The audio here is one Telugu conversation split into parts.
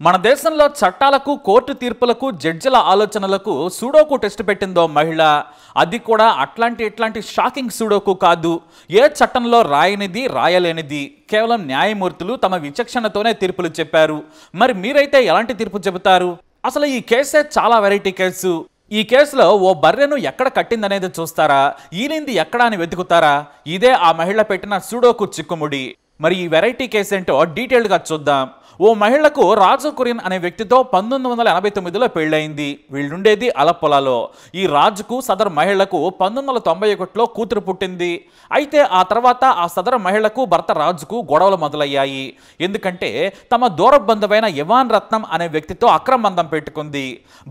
మన దేశంలో చట్టాలకు కోర్టు తీర్పులకు జడ్జిల ఆలోచనలకు సూడోకు టెస్ట్ పెట్టిందో మహిళ. అది కూడా ఇట్లాంటి షాకింగ్ సూడోకు కాదు. ఏ చట్టంలో రాయనిది రాయలేనిది కేవలం న్యాయమూర్తులు తమ విచక్షణతోనే తీర్పులు చెప్పారు. మరి మీరైతే ఎలాంటి తీర్పు చెబుతారు? అసలు ఈ కేసే చాలా వెరైటీ కేసు. ఈ కేసులో ఓ బర్రెను ఎక్కడ కట్టిందనేది చూస్తారా, ఈనింది ఎక్కడ అని వెతుకుతారా? ఇదే ఆ మహిళ పెట్టిన సూడోకు చిక్కుముడి. మరి ఈ వెరైటీ కేసు ఏంటో డీటెయిల్డ్గా చూద్దాం. ఓ మహిళకు రాజు కురియన్ అనే వ్యక్తితో 1989లో పెళ్ళయింది. వీళ్ళుండేది అలప్పొలాలో. ఈ రాజుకు సదరు మహిళకు 1991లో కూతురు పుట్టింది. అయితే ఆ తర్వాత ఆ సదరు మహిళకు భర్త రాజుకు గొడవలు మొదలయ్యాయి. ఎందుకంటే తమ దూర బంధువైన ఇవాన్ రత్నం అనే వ్యక్తితో అక్రమ బంధం పెట్టుకుంది.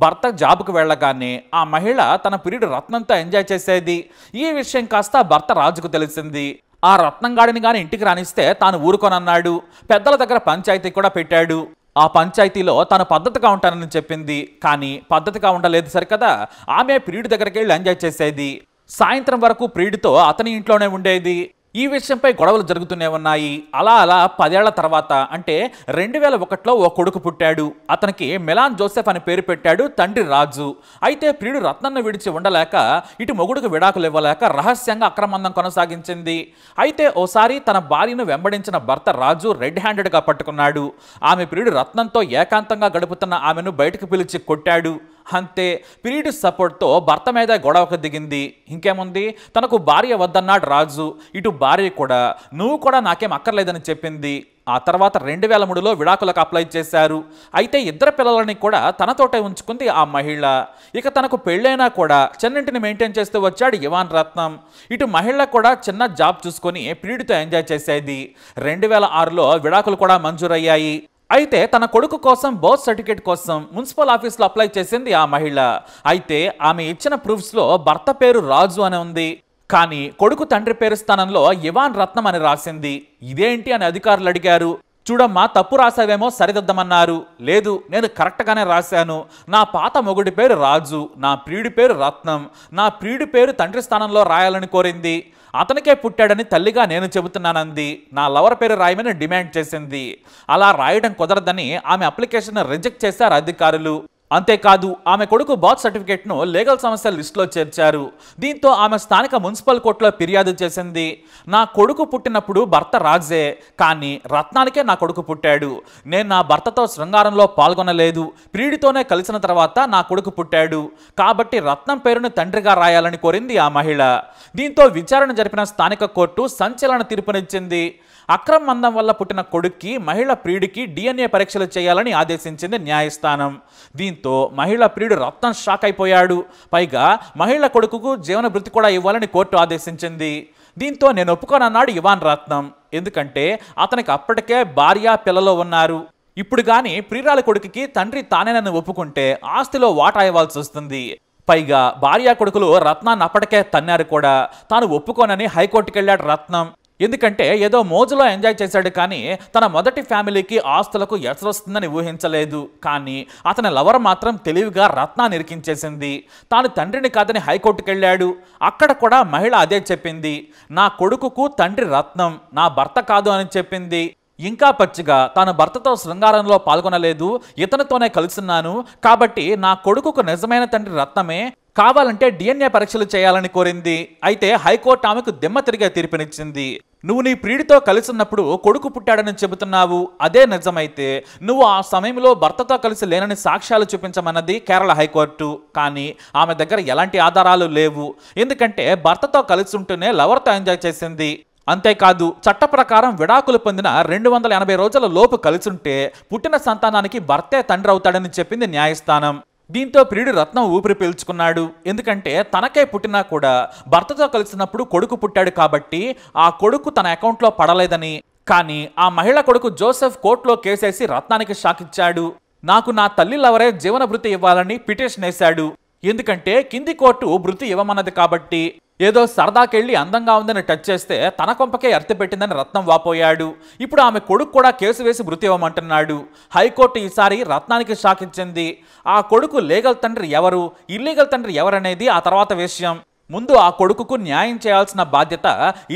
భర్త జాబుకు వెళ్ళగానే ఆ మహిళ తన ప్రియుడు రత్నంతో ఎంజాయ్ చేసేది. ఈ విషయం కాస్త భర్త రాజుకు తెలిసింది. ఆ రత్నంగాడిని గాని ఇంటికి రానిస్తే తాను ఊరుకోనన్నాడు. పెద్దల దగ్గర పంచాయతీ కూడా పెట్టాడు. ఆ పంచాయతీలో తాను పద్ధతిగా ఉంటానని చెప్పింది. కానీ పద్ధతిగా ఉండలేదు సరికదా. ఆమె ప్రియుడి దగ్గరికి వెళ్ళి ఎంజాయ్ చేసేది. సాయంత్రం వరకు ప్రియుడితో అతని ఇంట్లోనే ఉండేది. ఈ విషయంపై గొడవలు జరుగుతూనే ఉన్నాయి. అలా 10 ఏళ్ల తర్వాత అంటే 2001లో ఓ కొడుకు పుట్టాడు. అతనికి మెలాన్ జోసెఫ్ అని పేరు పెట్టాడు తండ్రి రాజు. అయితే ప్రియుడు రత్నన్ను విడిచి ఉండలేక ఇటు మొగుడుకు విడాకులు ఇవ్వలేక రహస్యంగా అక్రమందం కొనసాగించింది. అయితే ఓసారి తన భార్యను వెంబడించిన భర్త రాజు రెడ్ హ్యాండెడ్గా పట్టుకున్నాడు. ఆమె ప్రియుడు రత్నంతో ఏకాంతంగా గడుపుతున్న ఆమెను బయటకు పిలిచి కొట్టాడు. అంతే, ప్రియుడి సపోర్ట్తో భర్త మీద గొడవకు దిగింది. ఇంకేముంది, తనకు భార్య వద్దన్నాడు రాజు. ఇటు భార్య కూడా నువ్వు కూడా నాకేం అక్కర్లేదని చెప్పింది. ఆ తర్వాత 2003లో విడాకులకు అప్లై చేశారు. అయితే ఇద్దరు పిల్లలని కూడా తనతోటే ఉంచుకుంది ఆ మహిళ. ఇక తనకు పెళ్ళైనా కూడా చిన్నింటిని మెయింటైన్ చేస్తూ వచ్చాడు ఇవాన్ రత్నం. ఇటు మహిళ కూడా చిన్న జాబ్ చూసుకొని ప్రియుడితో ఎంజాయ్ చేసేది. 2006లో విడాకులు కూడా మంజూరయ్యాయి. అయితే తన కొడుకు కోసం బర్త్ సర్టిఫికేట్ కోసం మున్సిపల్ ఆఫీస్లో అప్లై చేసింది ఆ మహిళ. అయితే ఆమె ఇచ్చిన ప్రూఫ్స్లో భర్త పేరు రాజు అని ఉంది. కానీ కొడుకు తండ్రి పేరు స్థానంలో ఇవాన్ రత్నం అని రాసింది. ఇదేంటి అని అధికారులు అడిగారు. చూడమ్మా, తప్పు రాసావేమో సరిదిద్దమన్నారు. లేదు, నేను కరెక్ట్గానే రాశాను. నా పాత మొగుడి పేరు రాజు, నా ప్రియుడి పేరు రత్నం. నా ప్రియుడి పేరు తండ్రి స్థానంలో రాయాలని కోరింది. అతనికే పుట్టాడని తల్లిగా నేను చెబుతున్నానంది. నా లవర్ పేరు రాయమని డిమాండ్ చేసింది. అలా రాయడం కుదరదని ఆమె అప్లికేషన్ రిజెక్ట్ చేశారు అధికారులు. అంతేకాదు, ఆమె కొడుకు బర్త్ సర్టిఫికేట్ను లీగల్ సమస్యల లిస్టులో చేర్చారు. దీంతో ఆమె స్థానిక మున్సిపల్ కోర్టులో ఫిర్యాదు చేసింది. నా కొడుకు పుట్టినప్పుడు భర్త రాజే, కానీ రత్నానికే నా కొడుకు పుట్టాడు. నేను నా భర్తతో శృంగారంలో పాల్గొనలేదు. ప్రియుడితోనే కలిసిన తర్వాత నా కొడుకు పుట్టాడు. కాబట్టి రత్నం పేరును తండ్రిగా రాయాలని కోరింది ఆ మహిళ. దీంతో విచారణ జరిపిన స్థానిక కోర్టు సంచలన తీర్పునిచ్చింది. అక్రమ బంధం వల్ల పుట్టిన కొడుక్కి మహిళ ప్రియుడికి DNA పరీక్షలు చేయాలని ఆదేశించింది న్యాయస్థానం. దీంతో మహిళ ప్రియుడు రత్నం షాక్ అయిపోయాడు. పైగా మహిళ కొడుకుకు జీవన భృతి కూడా ఇవ్వాలని కోర్టు ఆదేశించింది. దీంతో నేను ఒప్పుకోనన్నాడు ఇవాన్ రత్నం. ఎందుకంటే అతనికి అప్పటికే భార్య పిల్లలు ఉన్నారు. ఇప్పుడు కానీ ప్రియురాలి కొడుకుకి తండ్రి తానేనని ఒప్పుకుంటే ఆస్తిలో వాటా ఇవ్వాల్సి వస్తుంది. పైగా భార్య కొడుకులు రత్నాన్ని అప్పటికే తన్నారు కూడా. తాను ఒప్పుకోనని హైకోర్టుకి వెళ్ళాడు రత్నం. ఎందుకంటే ఏదో మోజులో ఎంజాయ్ చేశాడు, కానీ తన మొదటి ఫ్యామిలీకి ఆస్తులకు ఎసరొస్తుందని ఊహించలేదు. కానీ అతని లవర్ మాత్రం తెలివిగా రత్నాన్ని ఇరికించేసింది. తాను తండ్రిని కాదని హైకోర్టుకు వెళ్ళాడు. అక్కడ కూడా మహిళ అదే చెప్పింది. నా కొడుకుకు తండ్రి రత్నం, నా భర్త కాదు అని చెప్పింది. ఇంకా పచ్చిగా తాను భర్తతో శృంగారంలో పాల్గొనలేదు, ఇతనితోనే కలుసున్నాను. కాబట్టి నా కొడుకుకు నిజమైన తండ్రి రత్నమే, కావాలంటే DNA పరీక్షలు చేయాలని కోరింది. అయితే హైకోర్టు ఆమెకు దిమ్మ తిరిగే తీర్పునిచ్చింది. నువ్వు నీ ప్రియుడితో కలిసిన్నప్పుడు కొడుకు పుట్టాడని చెబుతున్నావు. అదే నిజమైతే నువ్వు ఆ సమయంలో భర్తతో కలిసి లేనని సాక్ష్యాలు చూపించమన్నది కేరళ హైకోర్టు. కానీ ఆమె దగ్గర ఎలాంటి ఆధారాలు లేవు. ఎందుకంటే భర్తతో కలిసి ఉంటూనే లవర్తో ఎంజాయ్ చేసింది. అంతేకాదు, చట్ట ప్రకారం విడాకులు పొందిన 280 రోజుల లోపు కలిసుంటే పుట్టిన సంతానానికి భర్తే తండ్రి అవుతాడని చెప్పింది న్యాయస్థానం. దీంతో ప్రియుడు రత్నం ఊపిరి పీల్చుకున్నాడు. ఎందుకంటే తనకే పుట్టినా కూడా భర్తతో కలిసినప్పుడు కొడుకు పుట్టాడు కాబట్టి ఆ కొడుకు తన అకౌంట్లో పడలేదని. కానీ ఆ మహిళ కొడుకు జోసెఫ్ కోర్టులో కేసేసి రత్నానికి షాక్ ఇచ్చాడు. నాకు నా తల్లి లవరే జీవన భృతి ఇవ్వాలని పిటిషన్ వేశాడు. ఎందుకంటే కింది కోర్టు భృతి ఇవ్వమన్నది కాబట్టి. ఏదో సరదాకెళ్ళి అందంగా ఉందని టచ్ చేస్తే తన కొంపకే ఎర్తి పెట్టిందని రత్నం వాపోయాడు. ఇప్పుడు ఆమె కొడుకు కూడా కేసు వేసి భృతి ఇవ్వమంటున్నాడు. హైకోర్టు ఈసారి రత్నానికి షాక్ ఇచ్చింది. ఆ కొడుకు లీగల్ తండ్రి ఎవరు, ఇల్లీగల్ తండ్రి ఎవరనేది ఆ తర్వాత విషయం. ముందు ఆ కొడుకుకు న్యాయం చేయాల్సిన బాధ్యత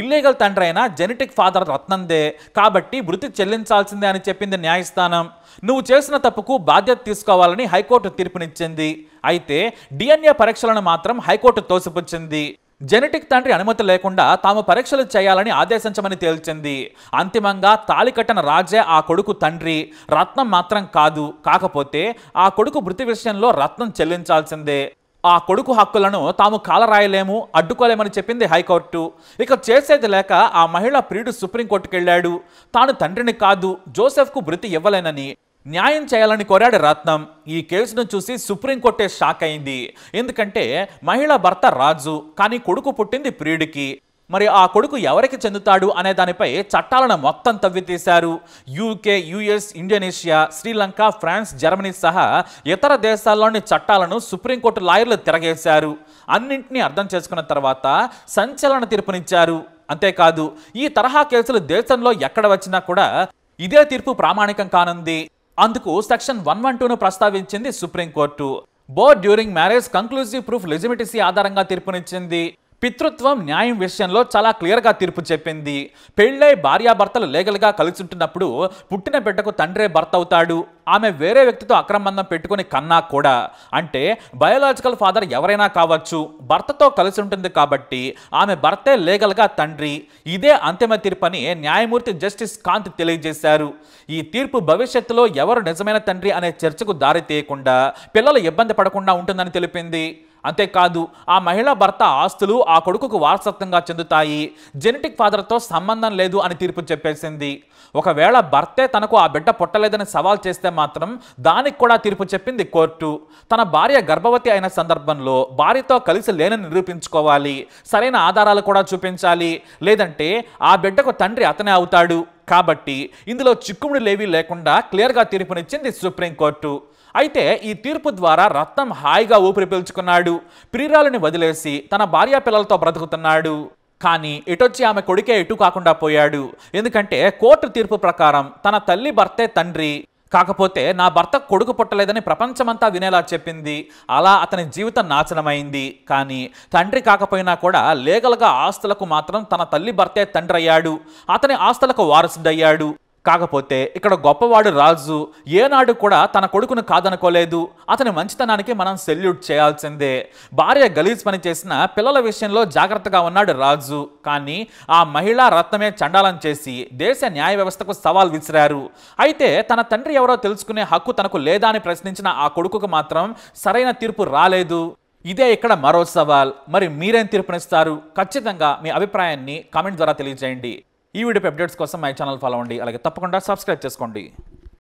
ఇల్లీగల్ తండ్రి అయిన జెనెటిక్ ఫాదర్ రత్నందే, కాబట్టి మృతి చెల్లించాల్సిందే అని చెప్పింది న్యాయస్థానం. నువ్వు చేసిన తప్పుకు బాధ్యత తీసుకోవాలని హైకోర్టు తీర్పునిచ్చింది. అయితే DNA పరీక్షలను మాత్రం హైకోర్టు తోసిపుచ్చింది. జెనెటిక్ తండ్రి అనుమతి లేకుండా తాము పరీక్షలు చేయాలని ఆదేశించమని తేల్చింది. అంతిమంగా తాళి కట్టిన రాజే ఆ కొడుకు తండ్రి, రత్నం మాత్రం కాదు. కాకపోతే ఆ కొడుకు మృతి విషయంలో రత్నం చెల్లించాల్సిందే. ఆ కొడుకు హక్కులను తాము కాలరాయలేము, అడ్డుకోలేమని చెప్పింది హైకోర్టు. ఇక చేసేది లేక ఆ మహిళ ప్రియుడు సుప్రీంకోర్టుకు వెళ్ళాడు. తాను తండ్రిని కాదు, జోసెఫ్కు మృతి ఇవ్వలేనని న్యాయం చేయాలని కోరాడు రత్నం. ఈ కేసును చూసి సుప్రీంకోర్టే షాక్ అయింది. ఎందుకంటే మహిళ భర్త రాజు, కానీ కొడుకు పుట్టింది ప్రియుడికి. మరి ఆ కొడుకు ఎవరికి చెందుతాడు అనే దానిపై చట్టాలను మొత్తం తవ్వితీశారు. UK, US, Indonesia, Sri Lanka, France, Germany సహా ఇతర దేశాల్లోని చట్టాలను సుప్రీంకోర్టు లాయర్లు తిరగేశారు. అన్నింటినీ అర్థం చేసుకున్న తర్వాత సంచలన తీర్పునిచ్చారు. అంతేకాదు, ఈ తరహా కేసులు దేశంలో ఎక్కడ వచ్చినా కూడా ఇదే తీర్పు ప్రామాణికం కానుంది. అందుకు సెక్షన్ 112ను ప్రస్తావించింది supreme court. Both during marriage conclusive proof legitimacy ఆధారంగా తీర్పునిచ్చింది. పితృత్వం న్యాయం విషయంలో చాలా క్లియర్గా తీర్పు చెప్పింది. పెళ్ళై భార్యాభర్తలు లీగల్గా కలిసి ఉంటున్నప్పుడు పుట్టిన బిడ్డకు తండ్రే భర్త అవుతాడు. ఆమె వేరే వ్యక్తితో అక్రమంబంధం పెట్టుకుని కన్నా కూడా, అంటే బయోలాజికల్ ఫాదర్ ఎవరైనా కావచ్చు, భర్తతో కలిసి ఉంటుంది కాబట్టి ఆమె భర్తే లీగల్గా తండ్రి. ఇదే అంతిమ తీర్పని న్యాయమూర్తి జస్టిస్ కాంత్ తెలియజేశారు. ఈ తీర్పు భవిష్యత్తులో ఎవరు నిజమైన తండ్రి అనే చర్చకు దారి తీయకుండా, పిల్లలు ఇబ్బంది పడకుండా ఉంటుందని తెలిపింది. అంతేకాదు, ఆ మహిళా భర్త ఆస్తులు ఆ కొడుకుకు వారసత్వంగా చెందుతాయి, జెనెటిక్ ఫాదర్తో సంబంధం లేదు అని తీర్పు చెప్పేసింది. ఒకవేళ భర్తే తనకు ఆ బిడ్డ పుట్టలేదని సవాల్ చేస్తే మాత్రం దానికి కూడా తీర్పు చెప్పింది కోర్టు. తన భార్య గర్భవతి అయిన సందర్భంలో భార్యతో కలిసి లేనని నిరూపించుకోవాలి, సరైన ఆధారాలు కూడా చూపించాలి, లేదంటే ఆ బిడ్డకు తండ్రి అతనే అవుతాడు. కాబట్టి ఇందులో చిక్కుముడిలేవీ లేకుండా క్లియర్గా తీర్పునిచ్చింది సుప్రీంకోర్టు. అయితే ఈ తీర్పు ద్వారా రత్నం హాయిగా ఊపిరి పీల్చుకున్నాడు. ప్రియురాలిని వదిలేసి తన భార్య పిల్లలతో బ్రతుకుతున్నాడు. కానీ ఇటొచ్చి ఆమె కొడుకే ఎటు కాకుండా పోయాడు. ఎందుకంటే కోర్టు తీర్పు ప్రకారం తన తల్లి భర్తే తండ్రి, కాకపోతే నా భర్త కొడుకు పుట్టలేదని ప్రపంచమంతా వినేలా చెప్పింది. అలా అతని జీవితం నాశనమైంది. కానీ తండ్రి కాకపోయినా కూడా లీగల్గా ఆస్తులకు మాత్రం తన తల్లి భర్తే తండ్రి అయ్యాడు, అతని ఆస్తులకు వారసుడయ్యాడు. కాకపోతే ఇక్కడ గొప్పవాడు రాజు ఏనాడు కూడా తన కొడుకును కాదనుకోలేదు. అతని మంచితనానికి మనం సెల్యూట్ చేయాల్సిందే. భార్య గలీజ్ పని చేసిన పిల్లల విషయంలో జాగ్రత్తగా ఉన్నాడు రాజు. కానీ ఆ మహిళా రత్నమే చండాలం చేసి దేశ న్యాయ వ్యవస్థకు సవాల్ విసిరారు. అయితే తన తండ్రి ఎవరో తెలుసుకునే హక్కు తనకు లేదా అని ప్రశ్నించిన ఆ కొడుకుకు మాత్రం సరైన తీర్పు రాలేదు. ఇదే ఇక్కడ మరో సవాల్. మరి మీరేం తీర్పునిస్తారు? ఖచ్చితంగా మీ అభిప్రాయాన్ని కామెంట్ ద్వారా తెలియజేయండి. ఈ వీడియో అప్డేట్స్ కోసం మై ఛానల్ ఫాలో అవ్వండి, అలాగే తప్పకుండా సబ్స్క్రైబ్ చేసుకోండి.